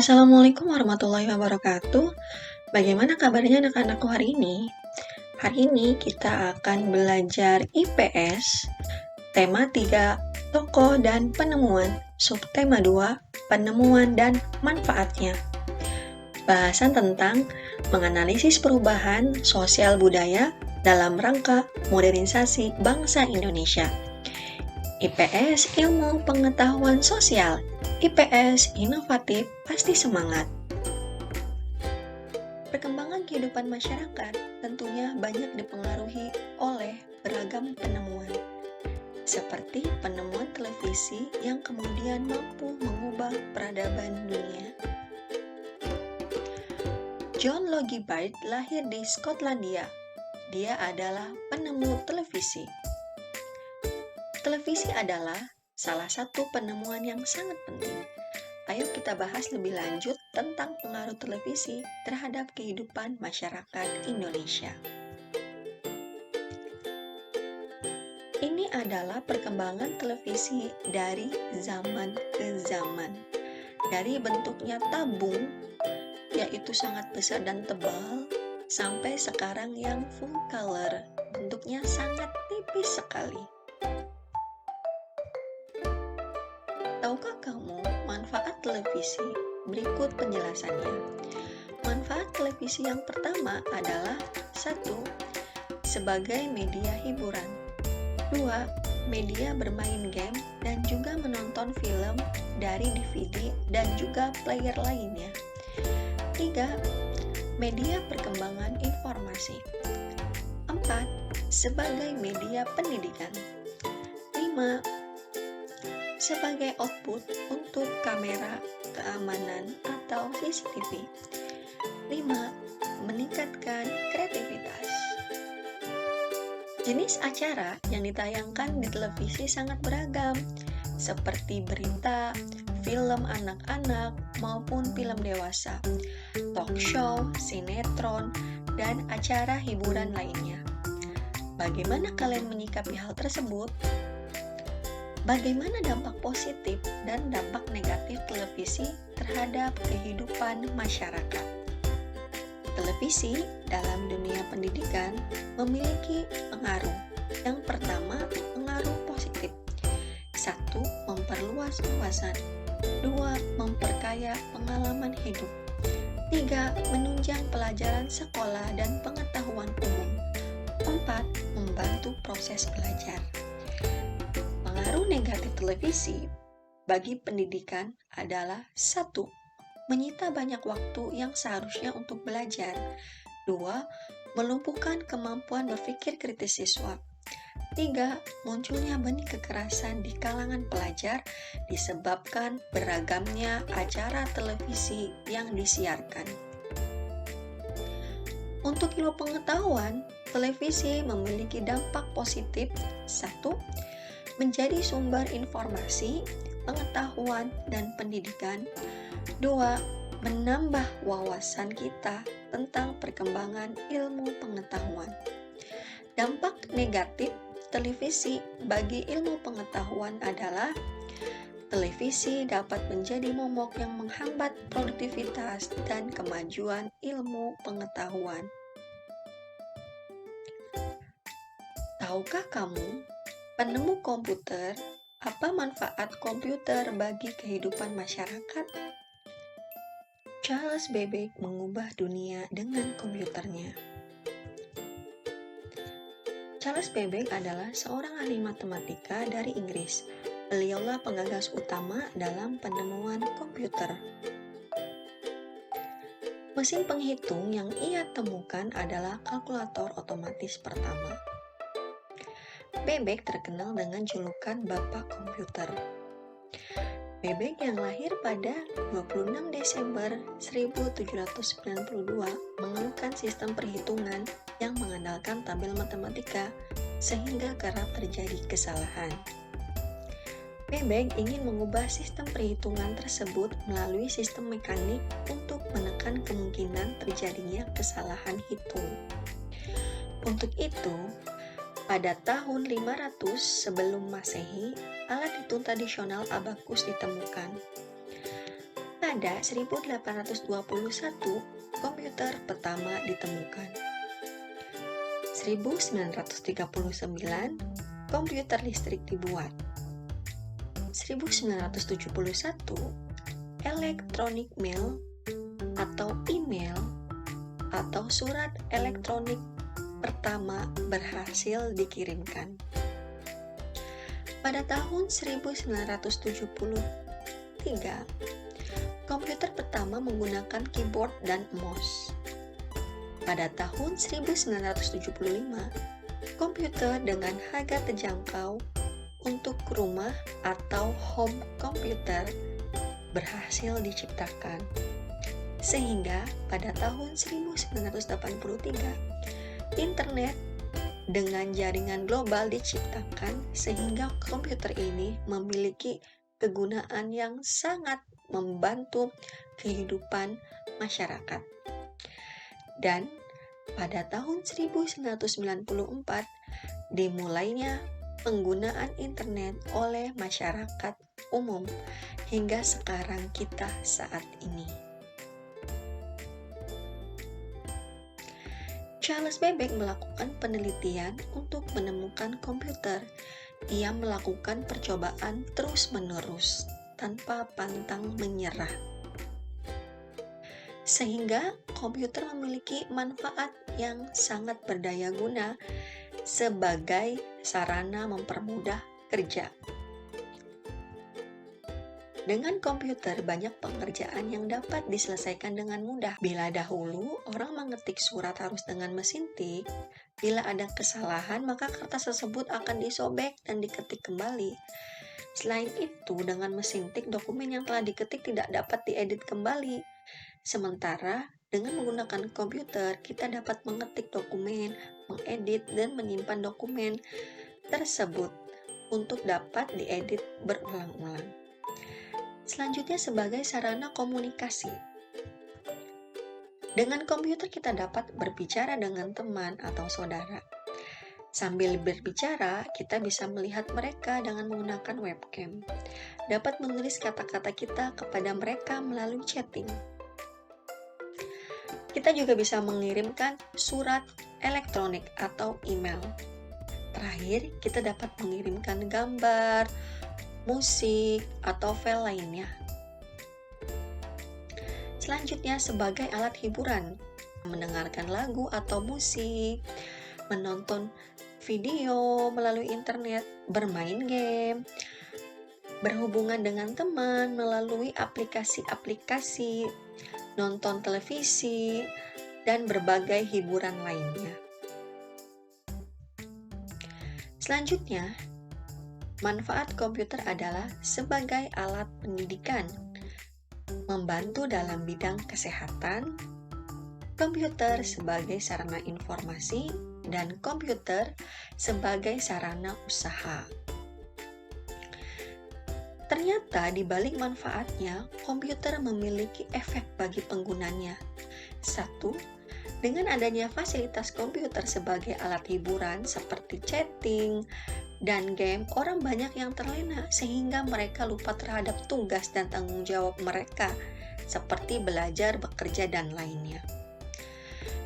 Assalamualaikum warahmatullahi wabarakatuh. Bagaimana kabarnya anak-anakku hari ini? Hari ini kita akan belajar IPS, tema 3, tokoh dan penemuan, subtema 2, penemuan dan manfaatnya. Bahasan tentang menganalisis perubahan sosial budaya dalam rangka modernisasi bangsa Indonesia. IPS, ilmu pengetahuan sosial. IPS, inovatif, pasti semangat. Perkembangan kehidupan masyarakat tentunya banyak dipengaruhi oleh beragam penemuan, seperti penemuan televisi yang kemudian mampu mengubah peradaban dunia. John Logie Baird lahir di Skotlandia. Dia adalah penemu televisi. Televisi adalah salah satu penemuan yang sangat penting. Ayo kita bahas lebih lanjut tentang pengaruh televisi terhadap kehidupan masyarakat Indonesia. Ini adalah perkembangan televisi dari zaman ke zaman. Dari bentuknya tabung, yaitu sangat besar dan tebal, sampai sekarang yang full color, bentuknya sangat tipis sekali. Tahukah kamu manfaat televisi? Berikut penjelasannya. Manfaat televisi yang pertama adalah 1. Sebagai media hiburan. 2. Media bermain game dan juga menonton film dari DVD dan juga player lainnya. 3. Media perkembangan informasi. 4. Sebagai media pendidikan. 5. Sebagai output untuk kamera keamanan atau CCTV. 5. Meningkatkan kreativitas. Jenis acara yang ditayangkan di televisi sangat beragam, seperti berita, film anak-anak, maupun film dewasa, talk show, sinetron, dan acara hiburan lainnya. Bagaimana kalian menyikapi hal tersebut? Bagaimana dampak positif dan dampak negatif televisi terhadap kehidupan masyarakat? Televisi dalam dunia pendidikan memiliki pengaruh. Yang pertama, pengaruh positif. 1. Memperluas wawasan. 2. Memperkaya pengalaman hidup. 3. Menunjang pelajaran sekolah dan pengetahuan umum. 4. Membantu proses belajar. Pengaruh negatif televisi bagi pendidikan adalah 1. Menyita banyak waktu yang seharusnya untuk belajar. 2. Melumpuhkan kemampuan berpikir kritis siswa. 3. Munculnya benih kekerasan di kalangan pelajar disebabkan beragamnya acara televisi yang disiarkan. Untuk ilmu pengetahuan, televisi memiliki dampak positif. 1. Menjadi sumber informasi, pengetahuan, dan pendidikan. 2. Menambah wawasan kita tentang perkembangan ilmu pengetahuan. Dampak negatif televisi bagi ilmu pengetahuan adalah televisi dapat menjadi momok yang menghambat produktivitas dan kemajuan ilmu pengetahuan. Tahukah kamu, penemu komputer, apa manfaat komputer bagi kehidupan masyarakat? Charles Babbage mengubah dunia dengan komputernya. Charles Babbage adalah seorang ahli matematika dari Inggris. Beliaulah penggagas utama dalam penemuan komputer. Mesin penghitung yang ia temukan adalah kalkulator otomatis pertama. Babbage terkenal dengan julukan Bapak Komputer. Babbage yang lahir pada 26 Desember 1792 mengeluhkan sistem perhitungan yang mengandalkan tabel matematika sehingga kerap terjadi kesalahan. Babbage ingin mengubah sistem perhitungan tersebut melalui sistem mekanik untuk menekan kemungkinan terjadinya kesalahan hitung. Untuk itu, pada tahun 500 sebelum Masehi, alat hitung tradisional abakus ditemukan. pada 1821 komputer pertama ditemukan. 1939 komputer listrik dibuat. 1971 electronic mail atau email atau surat elektronik pertama berhasil dikirimkan. Pada tahun 1973, komputer pertama menggunakan keyboard dan mouse. Pada tahun 1975, komputer dengan harga terjangkau untuk rumah atau home computer berhasil diciptakan. Sehingga pada tahun 1983, internet dengan jaringan global diciptakan sehingga komputer ini memiliki kegunaan yang sangat membantu kehidupan masyarakat. Dan pada tahun 1994 dimulainya penggunaan internet oleh masyarakat umum hingga sekarang kita saat ini. Charles Babbage melakukan penelitian untuk menemukan komputer. Ia melakukan percobaan terus-menerus tanpa pantang menyerah. Sehingga komputer memiliki manfaat yang sangat berdaya guna sebagai sarana mempermudah kerja. Dengan komputer, banyak pekerjaan yang dapat diselesaikan dengan mudah. Bila dahulu orang mengetik surat harus dengan mesin tik, bila ada kesalahan maka kertas tersebut akan disobek dan diketik kembali. Selain itu, dengan mesin tik, dokumen yang telah diketik tidak dapat diedit kembali. Sementara dengan menggunakan komputer, kita dapat mengetik dokumen, mengedit, dan menyimpan dokumen tersebut untuk dapat diedit berulang-ulang. Selanjutnya sebagai sarana komunikasi. Dengan komputer kita dapat berbicara dengan teman atau saudara. Sambil berbicara, kita bisa melihat mereka dengan menggunakan webcam. Dapat menulis kata-kata kita kepada mereka melalui chatting. Kita juga bisa mengirimkan surat elektronik atau email. Terakhir, kita dapat mengirimkan gambar, musik, atau file lainnya. Selanjutnya sebagai alat hiburan, mendengarkan lagu atau musik, menonton video melalui internet, bermain game, berhubungan dengan teman melalui aplikasi-aplikasi, nonton televisi, dan berbagai hiburan lainnya. Selanjutnya, manfaat komputer adalah sebagai alat pendidikan, membantu dalam bidang kesehatan, komputer sebagai sarana informasi, dan komputer sebagai sarana usaha. Ternyata di balik manfaatnya, komputer memiliki efek bagi penggunanya. 1. Dengan adanya fasilitas komputer sebagai alat hiburan seperti chatting dan game, orang banyak yang terlena sehingga mereka lupa terhadap tugas dan tanggung jawab mereka seperti belajar, bekerja, dan lainnya.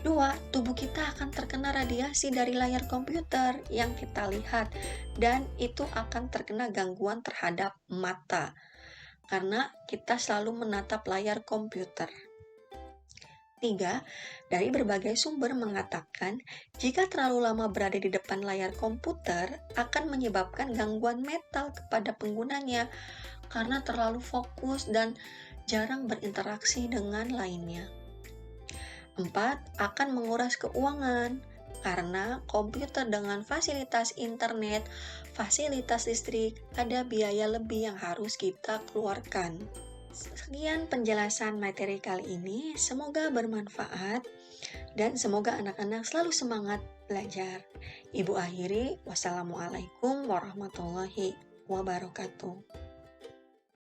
2. Tubuh kita akan terkena radiasi dari layar komputer yang kita lihat dan itu akan terkena gangguan terhadap mata karena kita selalu menatap layar komputer. 3. Dari berbagai sumber mengatakan jika terlalu lama berada di depan layar komputer akan menyebabkan gangguan mental kepada penggunanya karena terlalu fokus dan jarang berinteraksi dengan lainnya. 4. Akan menguras keuangan karena komputer dengan fasilitas internet, fasilitas listrik, ada biaya lebih yang harus kita keluarkan. Sekian penjelasan materi kali ini, semoga bermanfaat dan semoga anak-anak selalu semangat belajar. Ibu akhiri, wassalamualaikum warahmatullahi wabarakatuh.